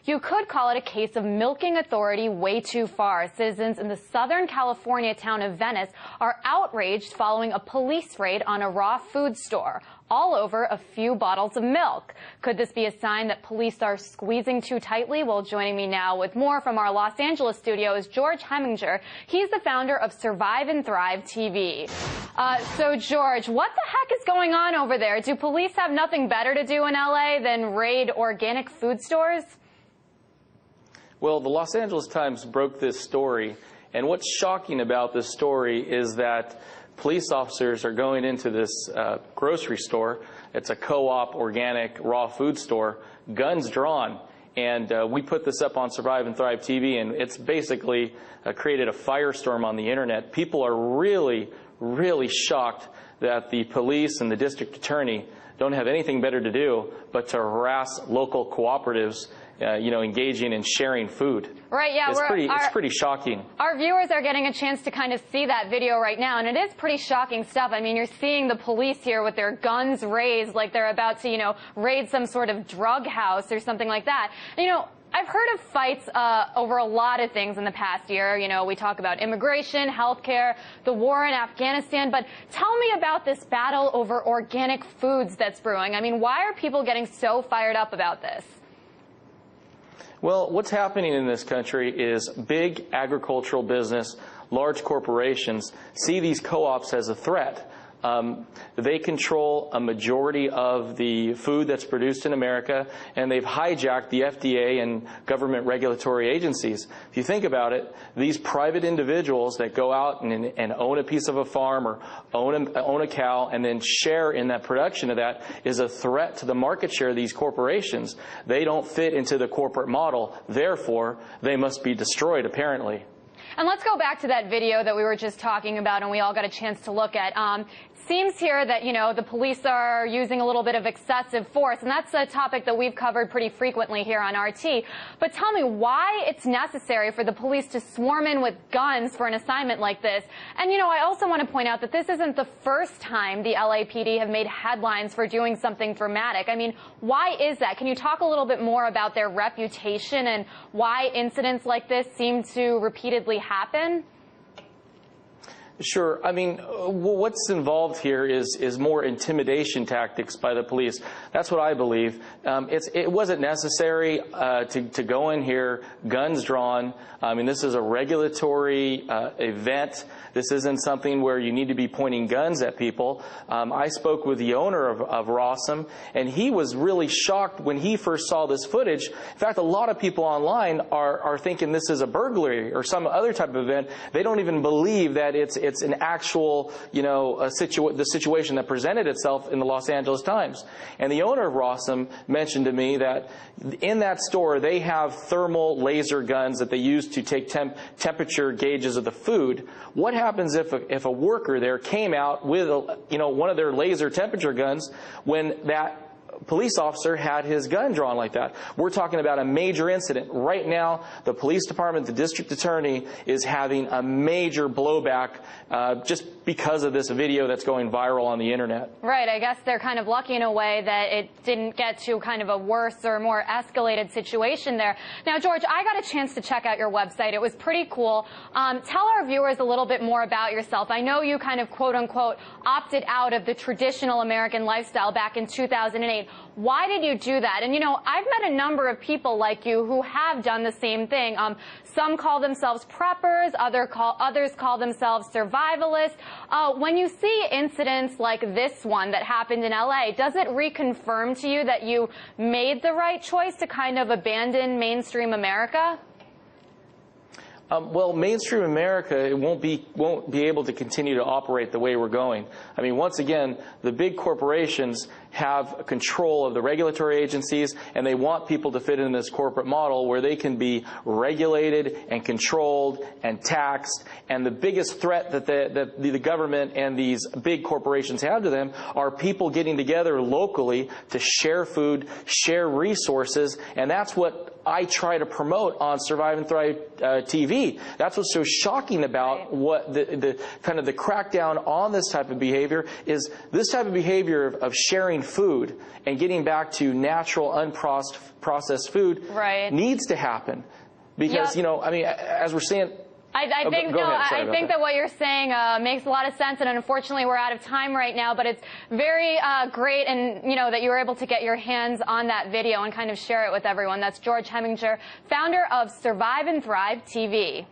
You could call it a case of milking authority way too far. Citizens in the Southern California town of Venice are outraged following a police raid on a raw food store, all over a few bottles of milk. Could this be a sign that police are squeezing too tightly? Well, joining me now with more from our Los Angeles studio is George Hemminger. He's the founder of Survive and Thrive TV. So, George, what the heck is going on over there? Do police have nothing better to do in LA than raid organic food stores? Well, the Los Angeles Times broke this story, and what's shocking about this story is that police officers are going into this grocery store. It's a co-op organic raw food store, guns drawn. And we put this up on Survive and Thrive TV, and it's basically created a firestorm on the internet. People are really, really shocked that the police and the district attorney don't have anything better to do but to harass local cooperatives, engaging in sharing food. Right, yeah. It's pretty shocking. Our viewers are getting a chance to kind of see that video right now, and it is pretty shocking stuff. I mean, you're seeing the police here with their guns raised like they're about to, raid some sort of drug house or something like that. I've heard of fights over a lot of things in the past year. We talk about immigration, healthcare, the war in Afghanistan. But tell me about this battle over organic foods that's brewing. I mean, why are people getting so fired up about this? Well, what's happening in this country is big agricultural business, large corporations see these co-ops as a threat. They control a majority of the food that's produced in America, and they've hijacked the FDA and government regulatory agencies. If you think about it, these private individuals that go out and own a piece of a farm or own a cow and then share in that production of that is a threat to the market share of these corporations. They don't fit into the corporate model. Therefore, they must be destroyed, apparently. And let's go back to that video that we were just talking about and we all got a chance to look at. It seems here that, the police are using a little bit of excessive force, and that's a topic that we've covered pretty frequently here on RT. But tell me why it's necessary for the police to swarm in with guns for an assignment like this. And, I also want to point out that this isn't the first time the LAPD have made headlines for doing something dramatic. I mean, why is that? Can you talk a little bit more about their reputation and why incidents like this seem to repeatedly happen? Sure. I mean, what's involved here is more intimidation tactics by the police. That's what I believe. It wasn't necessary to go in here, guns drawn. I mean, this is a regulatory event. This isn't something where you need to be pointing guns at people. I spoke with the owner of Rawsome, and he was really shocked when he first saw this footage. In fact, a lot of people online are thinking this is a burglary or some other type of event. They don't even believe that it's an actual, the situation that presented itself in the Los Angeles Times. And the owner of Rawsome mentioned to me that in that store they have thermal laser guns that they use to take temperature gauges of the food. What happens if a worker there came out with one of their laser temperature guns when that police officer had his gun drawn like that? We're talking about a major incident. Right now, the police department, the district attorney, is having a major blowback just because of this video that's going viral on the internet. Right. I guess they're kind of lucky in a way that it didn't get to kind of a worse or more escalated situation there. Now, George, I got a chance to check out your website. It was pretty cool. Tell our viewers a little bit more about yourself. I know you kind of, quote unquote, opted out of the traditional American lifestyle back in 2008. Why did you do that? And, I've met a number of people like you who have done the same thing. Some call themselves preppers, others call themselves survivalists. When you see incidents like this one that happened in LA, does it reconfirm to you that you made the right choice to kind of abandon mainstream America? Well, mainstream America won't be able to continue to operate the way we're going. I mean, once again, the big corporations have control of the regulatory agencies, and they want people to fit in this corporate model where they can be regulated and controlled and taxed. And the biggest threat that the government and these big corporations have to them are people getting together locally to share food, share resources, and that's what I try to promote on Survive and Thrive TV. That's what's so shocking about what the kind of the crackdown on this type of behavior is. This type of behavior of sharing preparing food and getting back to natural, unprocessed food needs to happen. Because, you know, I mean, as we're seeing... I think that what you're saying makes a lot of sense, and unfortunately we're out of time right now, but it's very great, and you know, that you were able to get your hands on that video and kind of share it with everyone. That's George Hemminger, founder of Survive and Thrive TV.